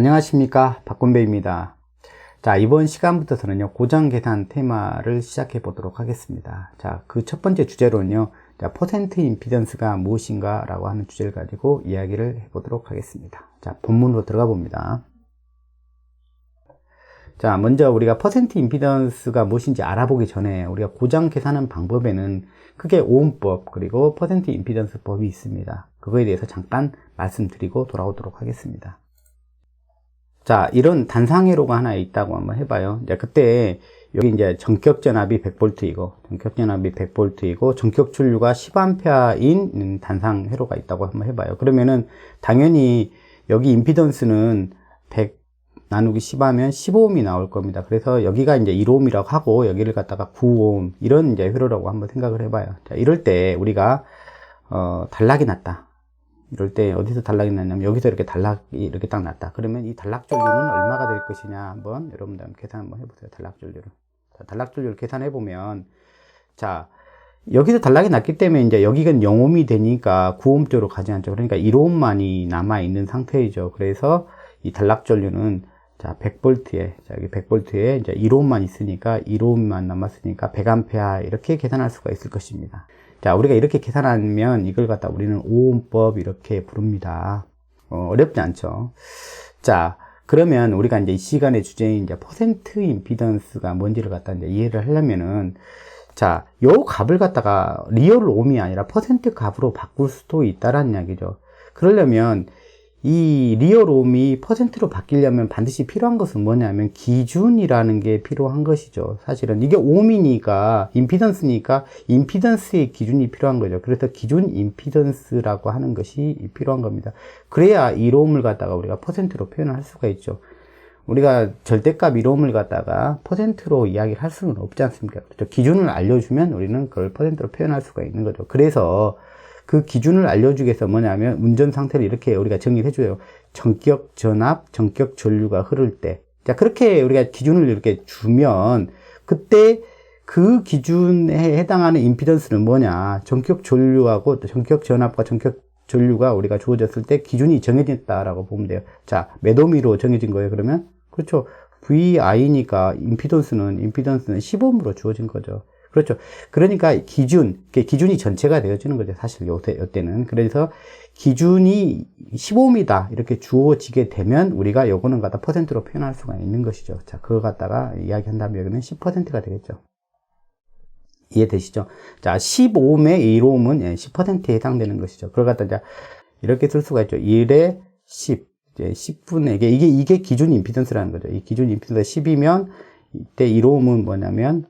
안녕하십니까, 박건배입니다. 자, 이번 시간부터서는요, 고정 계산 테마를 시작해 보도록 하겠습니다. 자, 그 첫 번째 주제로는요, 자, 퍼센트 임피던스가 무엇인가 라고 하는 주제를 가지고 이야기를 해 보도록 하겠습니다. 자, 본문으로 들어가 봅니다. 자, 먼저 우리가 퍼센트 임피던스가 무엇인지 알아보기 전에 우리가 고정 계산하는 방법에는 크게 오음법 그리고 퍼센트 임피던스 법이 있습니다. 그거에 대해서 잠깐 말씀드리고 돌아오도록 하겠습니다. 자, 이런 단상회로가 하나 있다고 한번 해봐요. 이제 그때 여기 이제 전격 전압이 100V이고 전격 전압이 100V이고 전격 전류가 10A인 단상회로가 있다고 한번 해봐요. 그러면은 당연히 여기 임피던스는 100 나누기 10하면 15ohm이 나올 겁니다. 그래서 여기가 이제 1ohm이라고 하고 여기를 갖다가 9ohm 이런 이제 회로라고 한번 생각을 해봐요. 자, 이럴 때 우리가 단락이 났다. 이럴 때 어디서 단락이 났냐면 여기서 이렇게 단락이 이렇게 딱 났다. 그러면 이 단락 전류는 얼마가 될 것이냐 한번 여러분들 계산 한번 해보세요. 단락 전류를. 자, 단락 전류를 계산해 보면 자, 여기서 단락이 났기 때문에 이제 여기가 0ohm이 되니까 9ohm 쪽으로 가지 않죠. 그러니까 1ohm만이 남아 있는 상태이죠. 그래서 이 단락 전류는 자, 100V에 자, 여기 100V에 이제 1ohm만 있으니까 1ohm만 남았으니까 100A 이렇게 계산할 수가 있을 것입니다. 자, 우리가 이렇게 계산하면 이걸 갖다 우리는 오음법 이렇게 부릅니다. 어렵지 않죠. 자, 그러면 우리가 이제 이 시간의 주제인 이제 퍼센트 임피던스가 뭔지를 갖다 이제 이해를 하려면은 자, 요 값을 갖다가 리얼 옴이 아니라 퍼센트 값으로 바꿀 수도 있다라는 이야기죠. 그러려면 이 리얼 옴이 퍼센트로 바뀌려면 반드시 필요한 것은 뭐냐면 기준이라는 게 필요한 것이죠. 사실은 이게 옴이니까 임피던스니까 임피던스의 기준이 필요한 거죠. 그래서 기준 임피던스라고 하는 것이 필요한 겁니다. 그래야 1옴을 갖다가 우리가 퍼센트로 표현을 할 수가 있죠. 우리가 절대값 1옴을 갖다가 퍼센트로 이야기를 할 수는 없지 않습니까? 그렇죠? 기준을 알려주면 우리는 그걸 퍼센트로 표현할 수가 있는 거죠. 그래서 그 기준을 알려주기 위해서 뭐냐면 운전 상태를 이렇게 우리가 정의를 해줘요. 전격 전압, 전격 전류가 흐를 때. 자, 그렇게 우리가 기준을 이렇게 주면 그때 그 기준에 해당하는 임피던스는 뭐냐. 전격 전류하고 전격 전압과 전격 전류가 우리가 주어졌을 때 기준이 정해졌다라고 보면 돼요. 자, 몇 ohm로 정해진 거예요, 그러면? 그렇죠. VI니까 임피던스는 10ohm로 주어진 거죠. 그렇죠. 그러니까 기준이 전체가 되어지는 거죠. 사실 요때는. 그래서 기준이 15ohm이다. 이렇게 주어지게 되면 우리가 요거는 갖다 퍼센트로 표현할 수가 있는 것이죠. 자, 그거 갖다가 이야기한다면 여기는 10%가 되겠죠. 이해되시죠? 자, 15ohm의 1ohm은 10%에 해당되는 것이죠. 그걸 갖다 이제 이렇게 쓸 수가 있죠. 1에 10. 이제 10분의 이게 기준 임피던스라는 거죠. 이 기준 임피던스가 10이면 이때 1ohm은 뭐냐면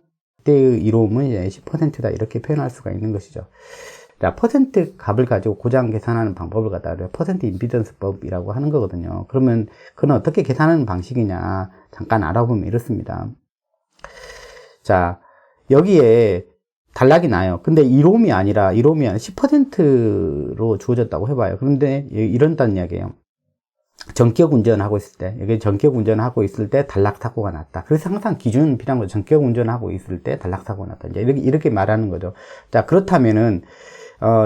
그때의 1ohm은 10%다 이렇게 표현할 수가 있는 것이죠. 자, 퍼센트 값을 가지고 고장 계산하는 방법을 갖다가 퍼센트 임피던스법이라고 하는 거거든요. 그러면 그건 어떻게 계산하는 방식이냐 잠깐 알아보면 이렇습니다. 자, 여기에 단락이 나요. 근데 1ohm이 아니라 10%로 주어졌다고 해봐요. 그런데 이런다는 이야기예요. 전격 운전하고 있을 때, 여기 전격 운전하고 있을 때 단락 사고가 났다. 그래서 항상 기준은 필요한 거죠. 전격 운전하고 있을 때 단락 사고가 났다. 이제 이렇게 말하는 거죠. 자, 그렇다면은,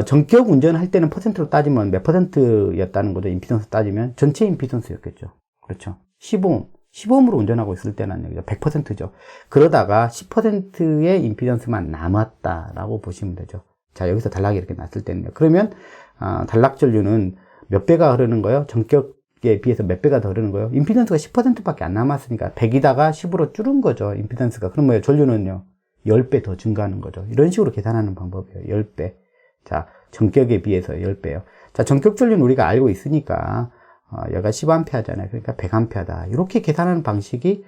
전격 운전할 때는 퍼센트로 따지면 몇 퍼센트였다는 거죠. 임피던스 따지면 전체 임피던스였겠죠. 그렇죠. 15ohm으로 운전하고 있을 때는 얘기죠. 100%죠. 그러다가 10%의 임피던스만 남았다라고 보시면 되죠. 자, 여기서 단락이 이렇게 났을 때는요. 그러면, 단락 전류는 몇 배가 흐르는 거예요? 전격에 비해서 몇 배가 더 흐르는 거예요? 임피던스가 10%밖에 안 남았으니까 100이다가 10으로 줄은 거죠. 임피던스가. 그럼 뭐예요? 전류는요. 10배 더 증가하는 거죠. 이런 식으로 계산하는 방법이에요. 10배. 자, 전격에 비해서 10배요. 자, 전격 전류는 우리가 알고 있으니까 여기가 10A잖아요. 그러니까 100A다. 이렇게 계산하는 방식이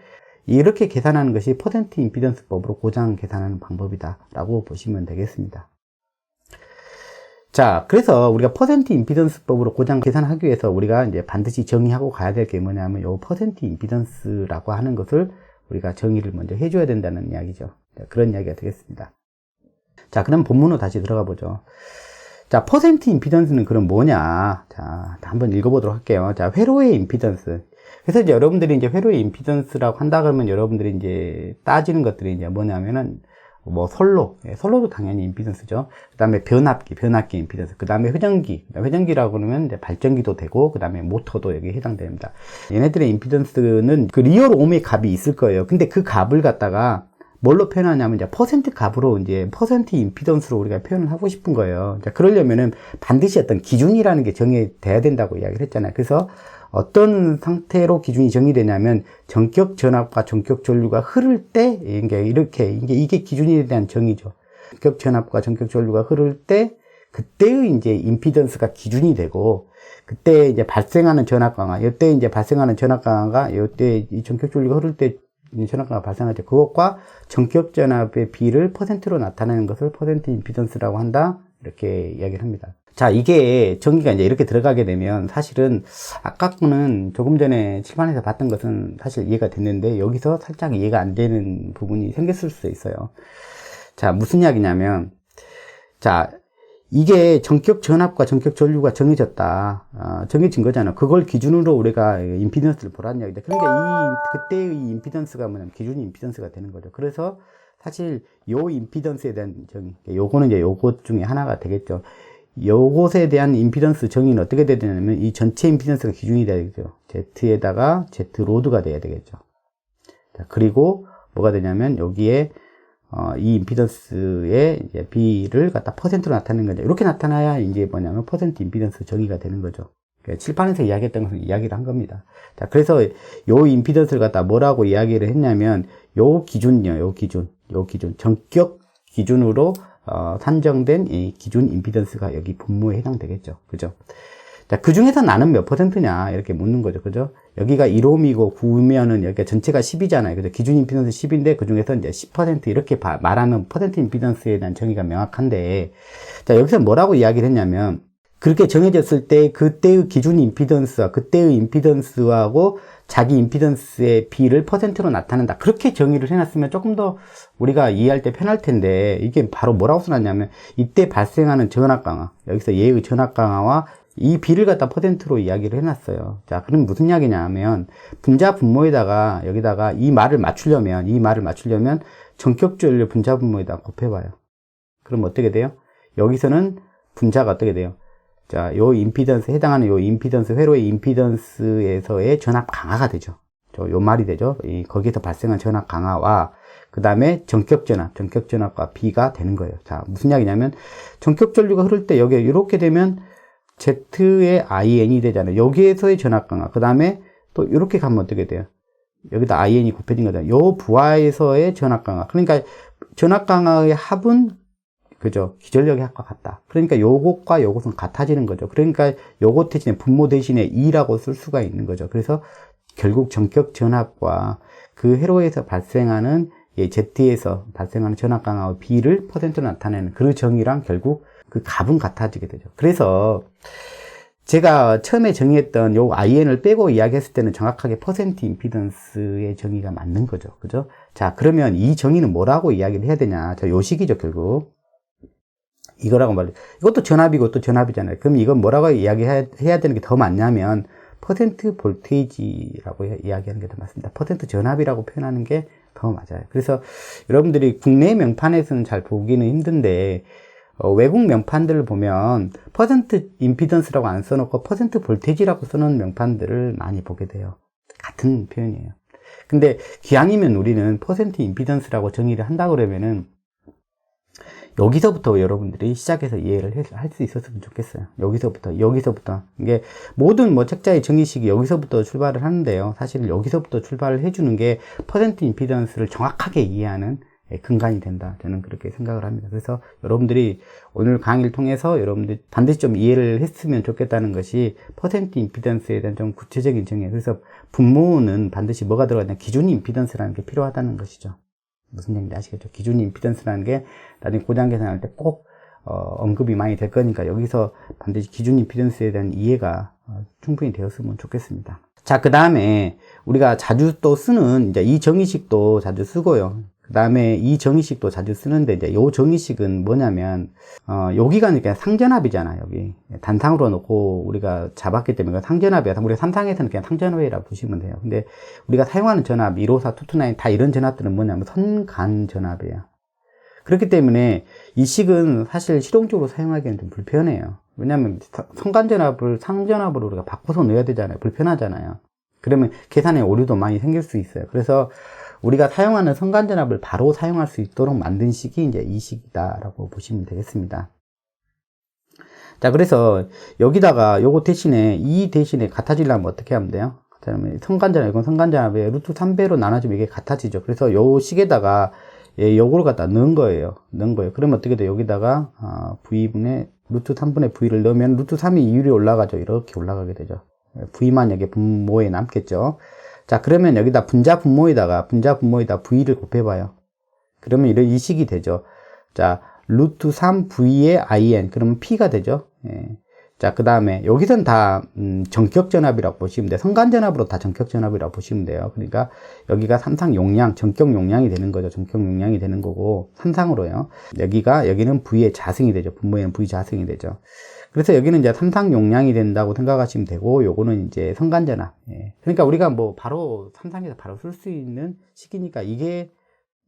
이렇게 계산하는 것이 퍼센트 임피던스법으로 고장 계산하는 방법이다 라고 보시면 되겠습니다. 자, 그래서 우리가 퍼센트 임피던스법으로 고장 계산하기 위해서 우리가 이제 반드시 정의하고 가야 될 게 뭐냐면 요 퍼센트 임피던스라고 하는 것을 우리가 정의를 먼저 해줘야 된다는 이야기죠. 그런 이야기가 되겠습니다. 자, 그럼 본문으로 다시 들어가 보죠. 자, 퍼센트 임피던스는 그럼 뭐냐? 자, 한번 읽어보도록 할게요. 자, 회로의 임피던스. 그래서 이제 여러분들이 이제 회로의 임피던스라고 한다 그러면 여러분들이 이제 따지는 것들이 이제 뭐냐면은 뭐 선로, 선로도 당연히 임피던스죠. 그 다음에 변압기 임피던스. 그 다음에 회전기라고 그러면 이제 발전기도 되고, 그 다음에 모터도 여기 해당됩니다. 얘네들의 임피던스는 그 리얼 옴의 값이 있을 거예요. 근데 그 값을 갖다가 뭘로 표현하냐면 이제 퍼센트 값으로 이제 퍼센트 임피던스로 우리가 표현을 하고 싶은 거예요. 자, 그러려면은 반드시 어떤 기준이라는 게 정해돼야 된다고 이야기를 했잖아요. 그래서 어떤 상태로 기준이 정의되냐면 전격 전압과 전격 전류가 흐를 때 이게 기준에 대한 정의죠. 전격 전압과 전격 전류가 흐를 때 그때의 이제 임피던스가 기준이 되고 그때 이제 발생하는 전압 강화, 이때 이제 발생하는 전압 강화가 이때 이 전격 전류가 흐를 때 전압 강화가 발생하죠. 그것과 전격 전압의 비를 퍼센트로 나타내는 것을 퍼센트 임피던스라고 한다. 이렇게 이야기를 합니다. 자, 이게 정의가 이제 이렇게 들어가게 되면 사실은 아까 거는 조금 전에 칠판에서 봤던 것은 사실 이해가 됐는데 여기서 살짝 이해가 안 되는 부분이 생겼을 수 있어요. 자, 무슨 이야기냐면, 자, 이게 전격 전압과 전격 전류가 정해졌다. 정해진 거잖아. 그걸 기준으로 우리가 임피던스를 보라는 이야기다. 그러니까 그때의 임피던스가 뭐냐면 기준 임피던스가 되는 거죠. 그래서 사실 요 임피던스에 대한 정의, 요거는 이제 요것 중에 하나가 되겠죠. 요것에 대한 임피던스 정의는 어떻게 돼야 되냐면 이 전체 임피던스가 기준이 돼야 되죠. Z에다가 Z 로드가 돼야 되겠죠. 자, 그리고 뭐가 되냐면 여기에 이 임피던스의 이제 B를 갖다 퍼센트로 나타내는 거죠. 이렇게 나타나야 이제 뭐냐면 퍼센트 임피던스 정의가 되는 거죠. 그러니까 칠판에서 이야기했던 것을 이야기를 한 겁니다. 자, 그래서 요 임피던스를 갖다 뭐라고 이야기를 했냐면 요 기준요, 요 기준 전격 기준으로 산정된 이 기준 임피던스가 여기 분모에 해당되겠죠. 그죠? 자, 그 중에서 나는 몇 퍼센트냐 이렇게 묻는 거죠. 그죠? 여기가 1옴이고 9면은 여기가 전체가 10이잖아요. 그죠? 기준 임피던스 10인데 그 중에서 이제 10% 이렇게 말하면 퍼센트 임피던스에 대한 정의가 명확한데, 자, 여기서 뭐라고 이야기를 했냐면 그렇게 정해졌을 때 그때의 기준 임피던스와 그때의 임피던스하고 자기 임피던스의 비를 퍼센트로 나타낸다. 그렇게 정의를 해놨으면 조금 더 우리가 이해할 때 편할 텐데 이게 바로 뭐라고 써놨냐면 이때 발생하는 전압 강화, 여기서 얘의 전압 강화와 이 비를 갖다 퍼센트로 이야기를 해놨어요. 자, 그럼 무슨 이야기냐면 분자 분모에다가 여기다가 이 말을 맞추려면 전격 전류 분자 분모에다가 곱해봐요. 그럼 어떻게 돼요? 여기서는 분자가 어떻게 돼요? 자, 요 임피던스, 해당하는 요 임피던스, 회로의 임피던스에서의 전압 강화가 되죠. 요 말이 되죠. 거기에서 발생한 전압 강화와, 그 다음에 전격 전압과 B가 되는 거예요. 자, 무슨 이야기냐면, 전격 전류가 흐를 때 여기에 이렇게 되면 Z의 IN이 되잖아요. 여기에서의 전압 강화. 그 다음에 또 이렇게 가면 어떻게 돼요? 여기다 IN이 곱해진 거잖아요. 요 부하에서의 전압 강화. 그러니까 전압 강화의 합은 그죠? 기전력의 합과 같다. 그러니까 요것과 요것은 같아지는 거죠. 그러니까 요것 대신에 분모 대신에 2라고 쓸 수가 있는 거죠. 그래서 결국 전격 전압과 그 회로에서 발생하는 Z에서 발생하는 전압 강화와 B를 퍼센트로 나타내는 그 정의랑 결국 그 값은 같아지게 되죠. 그래서 제가 처음에 정의했던 요 IN을 빼고 이야기했을 때는 정확하게 퍼센트 임피던스의 정의가 맞는 거죠. 그죠? 자, 그러면 이 정의는 뭐라고 이야기를 해야 되냐? 자, 요 식이죠, 결국. 이거라고 말해요. 이것도 전압이고 또 전압이잖아요. 그럼 이건 뭐라고 이야기해야 되는 게 더 맞냐면 퍼센트 볼테이지라고 이야기하는 게 더 맞습니다. 퍼센트 전압이라고 표현하는 게 더 맞아요. 그래서 여러분들이 국내 명판에서는 잘 보기는 힘든데 외국 명판들을 보면 퍼센트 임피던스라고 안 써놓고 퍼센트 볼테이지라고 써놓은 명판들을 많이 보게 돼요. 같은 표현이에요. 근데 기왕이면 우리는 퍼센트 임피던스라고 정의를 한다 그러면은 여기서부터 여러분들이 시작해서 이해를 할 수 있었으면 좋겠어요. 여기서부터. 이게 모든 책자의 정의식이 여기서부터 출발을 하는데요. 사실 여기서부터 출발을 해주는 게 퍼센트 임피던스를 정확하게 이해하는 근간이 된다. 저는 그렇게 생각을 합니다. 그래서 여러분들이 오늘 강의를 통해서 여러분들이 반드시 좀 이해를 했으면 좋겠다는 것이 퍼센트 임피던스에 대한 좀 구체적인 정의예요. 그래서 분모는 반드시 뭐가 들어가냐? 기준 임피던스라는 게 필요하다는 것이죠. 무슨 얘기인지 아시겠죠? 기준 임피던스라는 게 나중에 고장 계산할 때 꼭 언급이 많이 될 거니까 여기서 반드시 기준 임피던스에 대한 이해가 충분히 되었으면 좋겠습니다. 자, 그 다음에 우리가 자주 또 쓰는 이제 이 정의식도 자주 쓰고요. 그 다음에 이 정의식도 자주 쓰는데 이제 요 정의식은 뭐냐면 여기가 그냥 상전압이잖아요. 여기 단상으로 놓고 우리가 잡았기 때문에 상전압이야. 우리가 삼상에서는 그냥 상전압이라고 보시면 돼요. 근데 우리가 사용하는 전압 154, 229 다 이런 전압들은 뭐냐면 선간 전압이에요. 그렇기 때문에 이 식은 사실 실용적으로 사용하기는 좀 불편해요. 왜냐하면 성간전압을 상전압으로 우리가 바꿔서 넣어야 되잖아요. 불편하잖아요. 그러면 계산에 오류도 많이 생길 수 있어요. 그래서 우리가 사용하는 성간전압을 바로 사용할 수 있도록 만든 식이 이제 이 식이다라고 보시면 되겠습니다. 자, 그래서 여기다가 요거 대신에 이 대신에 같아지려면 어떻게 하면 돼요? 성간전압, 이건 성간전압에 루트 3배로 나눠주면 이게 같아지죠. 그래서 요 식에다가 요거를 갖다 넣은 거예요. 그러면 어떻게 돼요? 여기다가 V분의 루트 3분의 V를 넣으면 루트 3이 이율이 올라가죠. 이렇게 올라가게 되죠. V만 여기 분모에 남겠죠. 자, 그러면 여기다 분자 분모에다 V를 곱해봐요. 그러면 이런 이 식이 되죠. 자, 루트 3V의 IN, 그러면 P가 되죠. 예. 자, 그 다음에 여기선 다 전격전압이라고 보시면 돼요. 성간전압으로 다 전격전압이라고 보시면 돼요. 그러니까 여기가 삼상 용량, 전격 용량이 되는 거죠. 전격 용량이 되는 거고 삼상으로요. 여기는 V의 자승이 되죠. 분모에는 V 자승이 되죠. 그래서 여기는 이제 삼상 용량이 된다고 생각하시면 되고, 요거는 이제 성간전압. 예. 그러니까 우리가 뭐 바로 삼상에서 바로 쓸 수 있는 식이니까 이게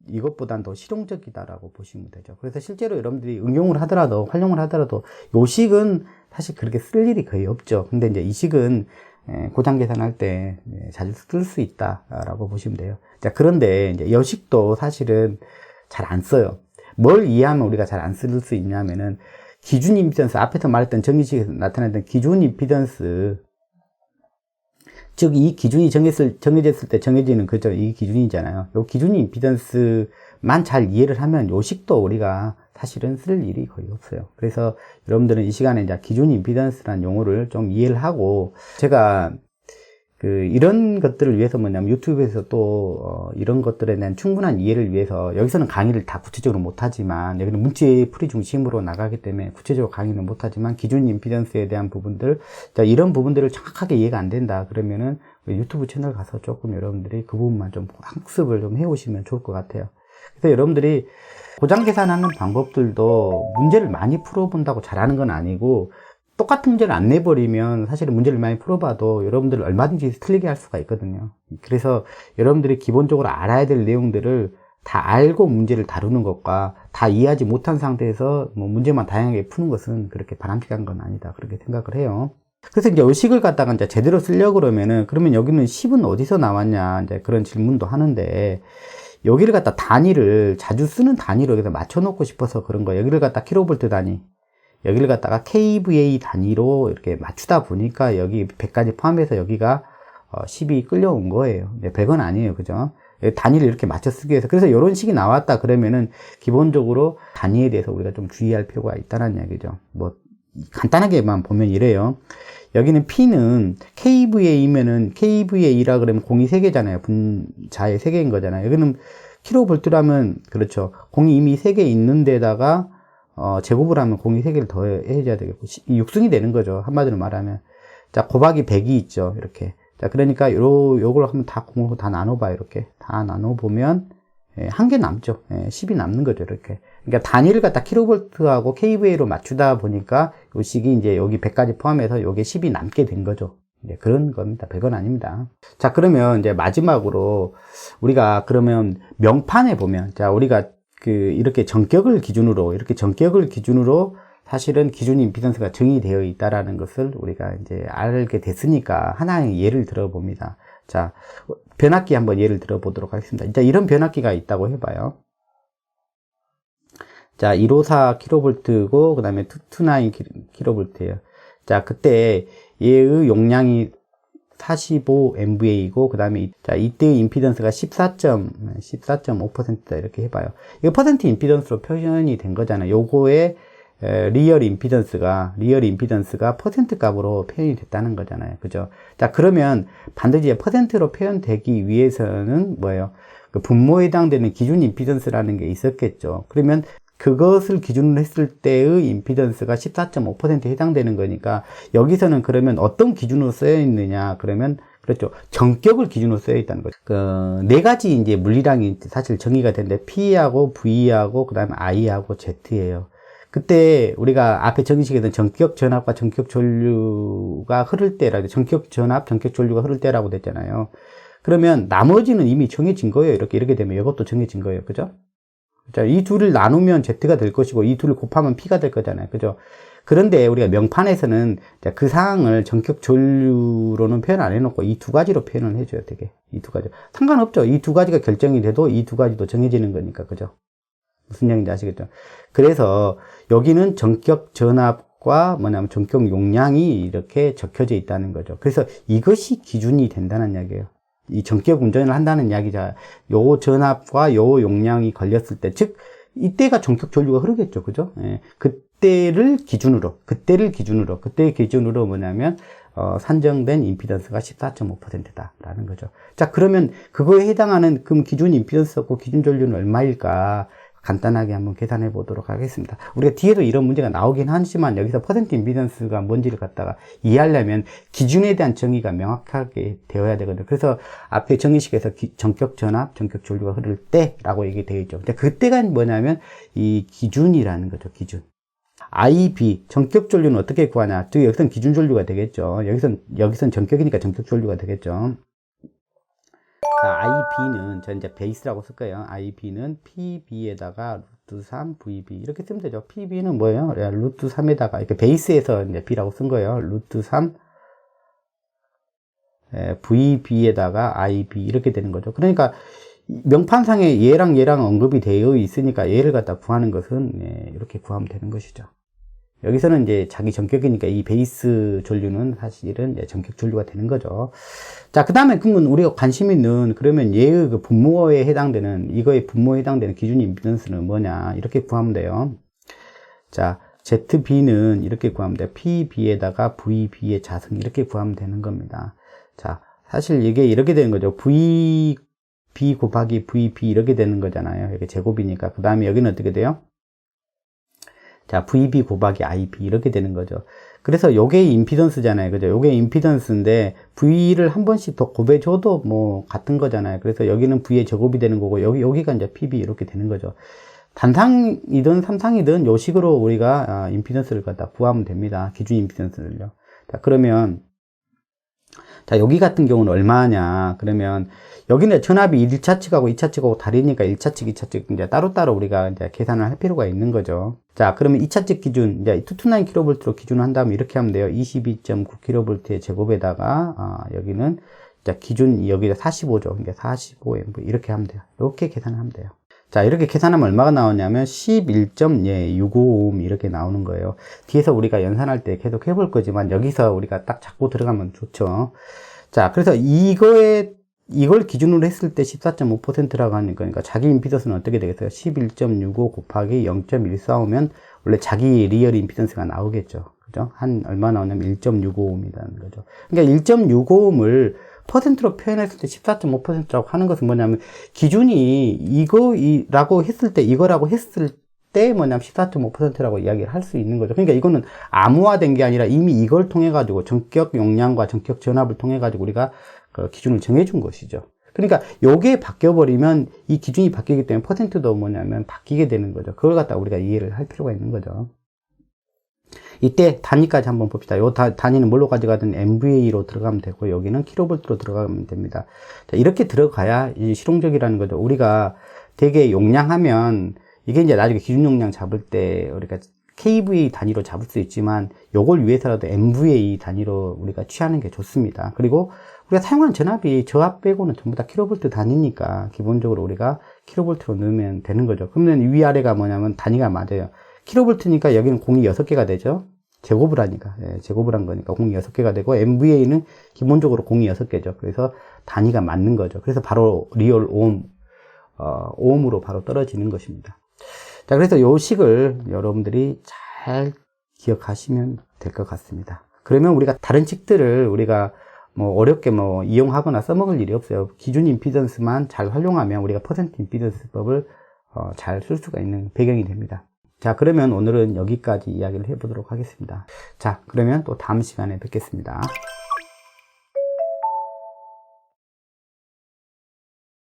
이것보단 더 실용적이다라고 보시면 되죠. 그래서 실제로 여러분들이 활용을 하더라도 요 식은 사실 그렇게 쓸 일이 거의 없죠. 근데 이제 이 식은 고장 계산할 때 자주 쓸 수 있다라고 보시면 돼요. 자, 그런데 이제 이 식도 사실은 잘 안 써요. 뭘 이해하면 우리가 잘 안 쓸 수 있냐면은 기준 임피던스, 앞에서 말했던 정의식에서 나타났던 기준 임피던스, 즉, 이 기준이 정해졌을 때 정해지는 그죠. 이 기준이잖아요. 요 기준 임피던스만 잘 이해를 하면 요 식도 우리가 사실은 쓸 일이 거의 없어요. 그래서 여러분들은 이 시간에 이제 기준 임피던스라는 용어를 좀 이해를 하고, 제가 이런 것들을 위해서 뭐냐면 유튜브에서 또 이런 것들에 대한 충분한 이해를 위해서 여기서는 강의를 다 구체적으로 못하지만 여기는 문제 풀이 중심으로 나가기 때문에 구체적으로 강의는 못하지만 기준 임피던스에 대한 부분들, 자, 이런 부분들을 정확하게 이해가 안 된다 그러면은 유튜브 채널 가서 조금 여러분들이 그 부분만 좀 학습을 좀 해오시면 좋을 것 같아요. 그래서 여러분들이 고장 계산하는 방법들도 문제를 많이 풀어본다고 잘하는 건 아니고, 똑같은 문제를 안 내버리면 사실은 문제를 많이 풀어봐도 여러분들을 얼마든지 틀리게 할 수가 있거든요. 그래서 여러분들이 기본적으로 알아야 될 내용들을 다 알고 문제를 다루는 것과 다 이해하지 못한 상태에서 뭐 문제만 다양하게 푸는 것은 그렇게 바람직한 건 아니다, 그렇게 생각을 해요. 그래서 이제 의식을 갖다가 이제 제대로 쓰려고 그러면 여기는 10은 어디서 나왔냐, 이제 그런 질문도 하는데, 여기를 갖다 단위를 자주 쓰는 단위로 여기서 맞춰놓고 싶어서 그런 거예요. 여기를 갖다 킬로볼트 단위, 여기를 갖다가 kVA 단위로 이렇게 맞추다 보니까 여기 100까지 포함해서 여기가 10이 끌려온 거예요. 100은 아니에요. 그죠? 단위를 이렇게 맞춰 쓰기 위해서. 그래서 이런 식이 나왔다 그러면은 기본적으로 단위에 대해서 우리가 좀 주의할 필요가 있다는 얘기죠. 뭐 간단하게만 보면 이래요. 여기는 P는 kVA이면은 kVA라 그러면 공이 3개잖아요. 분자의 3개인 거잖아요. 여기는 킬로볼트라면 그렇죠. 공이 이미 3개 있는 데다가 제곱을 하면 공이 3개를 더 해줘야 되겠고, 6승이 되는 거죠. 한마디로 말하면. 자, 곱하기 100이 있죠. 이렇게. 자, 그러니까 요걸 하면 다 공으로 다 나눠봐요. 이렇게. 다 나눠보면, 한 개 남죠. 10이 남는 거죠. 이렇게. 그러니까 단위를 갖다 킬로볼트하고 kVA로 맞추다 보니까 요 식이 이제 여기 100까지 포함해서 요게 10이 남게 된 거죠. 이제 그런 겁니다. 100은 아닙니다. 자, 그러면 이제 마지막으로 우리가 그러면 명판에 보면, 자, 우리가 이렇게 전격을 기준으로 사실은 기준 임피던스가 정의되어 있다라는 것을 우리가 이제 알게 됐으니까 하나의 예를 들어봅니다. 자, 변압기 한번 예를 들어보도록 하겠습니다. 이제 이런 변압기가 있다고 해봐요. 자, 154kV고, 그 다음에 229kV예요. 자, 그때 얘의 용량이 45MVA이고, 그 다음에, 자, 이때의 임피던스가 14.5%다. 이렇게 해봐요. 이거 퍼센트 임피던스로 표현이 된 거잖아요. 요거의 리얼 임피던스가 퍼센트 값으로 표현이 됐다는 거잖아요. 그죠? 자, 그러면 반드시 퍼센트로 표현되기 위해서는 뭐예요? 그 분모에 해당되는 기준 임피던스라는 게 있었겠죠. 그러면 그것을 기준으로 했을 때의 임피던스가 14.5%에 해당되는 거니까, 여기서는 그러면 어떤 기준으로 쓰여 있느냐 그러면, 그렇죠, 전격을 기준으로 쓰여 있다는 거죠. 네 가지 이제 물리량이 사실 정의가 되는데, P하고 V하고 그 다음에 I하고 Z예요. 그때 우리가 앞에 정의식에서는 전격 전압과 전격 전류가 흐를 때라고, 전격 전압, 전격 전류가 흐를 때라고 됐잖아요. 그러면 나머지는 이미 정해진 거예요. 이렇게 되면 이것도 정해진 거예요. 그죠? 자, 이 둘을 나누면 Z가 될 것이고, 이 둘을 곱하면 P가 될 거잖아요. 그죠? 그런데 우리가 명판에서는 그 사항을 전격 전류로는 표현 안 해놓고 이 두 가지로 표현을 해줘야 되게. 이 두 가지. 상관없죠. 이 두 가지가 결정이 돼도 이 두 가지도 정해지는 거니까. 그죠? 무슨 얘기인지 아시겠죠? 그래서 여기는 전격 전압과 뭐냐면 전격 용량이 이렇게 적혀져 있다는 거죠. 그래서 이것이 기준이 된다는 이야기예요. 이 전격 운전을 한다는 이야기자, 요 전압과 요 용량이 걸렸을 때, 즉, 이때가 전격 전류가 흐르겠죠. 그죠? 예. 그때의 기준으로 뭐냐면, 산정된 임피던스가 14.5%다라는 거죠. 자, 그러면 그거에 해당하는 그럼 기준 임피던스하고 기준 전류는 얼마일까? 간단하게 한번 계산해 보도록 하겠습니다. 우리가 뒤에도 이런 문제가 나오긴 하지만 여기서 퍼센트 임피던스가 뭔지를 갖다가 이해하려면 기준에 대한 정의가 명확하게 되어야 되거든요. 그래서 앞에 정의식에서 전격 전압, 전격 전류가 흐를 때라고 얘기되어 있죠. 근데 그때가 뭐냐면 이 기준이라는 거죠. 기준. IB, 전격 전류는 어떻게 구하냐? 여기선 기준 전류가 되겠죠. 여기선 전격이니까 전격 전류가 되겠죠. 자, IB는, 저 이제 베이스라고 쓸 거예요. IB는 PB에다가 루트 3 VB. 이렇게 쓰면 되죠. PB는 뭐예요? 루트 3에다가, 이렇게 베이스에서 이제 B라고 쓴 거예요. 루트 3 VB에다가 IB. 이렇게 되는 거죠. 그러니까, 명판상에 얘랑 언급이 되어 있으니까 얘를 갖다 구하는 것은, 이렇게 구하면 되는 것이죠. 여기서는 이제 자기 전격이니까 이 베이스 전류는 사실은 이제 전격 전류가 되는 거죠. 자, 그 다음에 그러면 우리가 관심 있는, 그러면 얘의 그 분모에 해당되는, 이거의 분모에 해당되는 기준 임피던스는 뭐냐, 이렇게 구하면 돼요. 자, ZB는 이렇게 구하면 돼요. PB에다가 VB의 자승, 이렇게 구하면 되는 겁니다. 자, 사실 이게 이렇게 되는 거죠. VB 곱하기 VB 이렇게 되는 거잖아요. 이게 제곱이니까. 그 다음에 여기는 어떻게 돼요? 자, VB 곱하기 IB 이렇게 되는 거죠. 그래서 요게 임피던스잖아요. 그죠? 요게 임피던스인데 V를 한 번씩 더 곱해줘도 뭐 같은 거잖아요. 그래서 여기는 V의 제곱이 되는 거고 여기가 이제 PB 이렇게 되는 거죠. 단상이든 삼상이든 요 식으로 우리가 임피던스를 갖다 구하면 됩니다. 기준 임피던스를요. 자, 그러면 자, 여기 같은 경우는 얼마냐? 그러면 여기는 전압이 1차 측하고 2차 측하고 다르니까 1차 측, 2차 측 이제 따로따로 우리가 이제 계산을 할 필요가 있는 거죠. 자, 그러면 2차 측 기준 이제 229kV로 기준을 한다면 이렇게 하면 돼요. 22.9kV의 제곱에다가 여기는 이제 기준 여기가 45죠. 그러니까 45A 이렇게 하면 돼요. 이렇게 계산하면 돼요. 자, 이렇게 계산하면 얼마가 나오냐면 11.655 이렇게 나오는 거예요. 뒤에서 우리가 연산할 때 계속 해볼 거지만 여기서 우리가 딱 잡고 들어가면 좋죠. 자, 그래서 이걸 기준으로 했을 때 14.5%라고 하는 거니까 자기 임피던스는 어떻게 되겠어요? 11.65 곱하기 0.145면 원래 자기 리얼 임피던스가 나오겠죠. 그죠? 얼마 나오냐면 1.655입니다는 거죠. 그러니까 1.655을 퍼센트로 표현했을 때 14.5%라고 하는 것은 뭐냐면 기준이 이거라고 했을 때 뭐냐면 14.5%라고 이야기를 할 수 있는 거죠. 그러니까 이거는 암호화된 게 아니라 이미 이걸 통해 가지고 전격 용량과 전격 전압을 통해 가지고 우리가 그 기준을 정해준 것이죠. 그러니까 요게 바뀌어버리면 이 기준이 바뀌기 때문에 퍼센트도 뭐냐면 바뀌게 되는 거죠. 그걸 갖다 우리가 이해를 할 필요가 있는 거죠. 이때 단위까지 한번 봅시다. 요 단위는 뭘로 가져가든 MVA로 들어가면 되고 여기는 킬로볼트로 들어가면 됩니다. 자, 이렇게 들어가야 이 실용적이라는 거죠. 우리가 되게 용량하면 이게 이제 나중에 기준 용량 잡을 때 우리가 kVA 단위로 잡을 수 있지만 요걸 위해서라도 MVA 단위로 우리가 취하는 게 좋습니다. 그리고 우리가 사용하는 전압이 저압 빼고는 전부 다 킬로볼트 단위니까 기본적으로 우리가 킬로볼트로 넣으면 되는 거죠. 그러면 위아래가 뭐냐면 단위가 맞아요. 킬로볼트니까 여기는 공이 6개가 되죠. 제곱을 하니까. 제곱을 한 거니까 공이 6개가 되고 MVA는 기본적으로 공이 6개죠. 그래서 단위가 맞는 거죠. 그래서 바로 리얼 오음으로 바로 떨어지는 것입니다. 자, 그래서 요 식을 여러분들이 잘 기억하시면 될 것 같습니다. 그러면 우리가 다른 식들을 우리가 뭐 어렵게 뭐 이용하거나 써먹을 일이 없어요. 기준 임피던스만 잘 활용하면 우리가 퍼센트 임피던스법을 잘 쓸 수가 있는 배경이 됩니다. 자, 그러면 오늘은 여기까지 이야기를 해보도록 하겠습니다. 자, 그러면 또 다음 시간에 뵙겠습니다.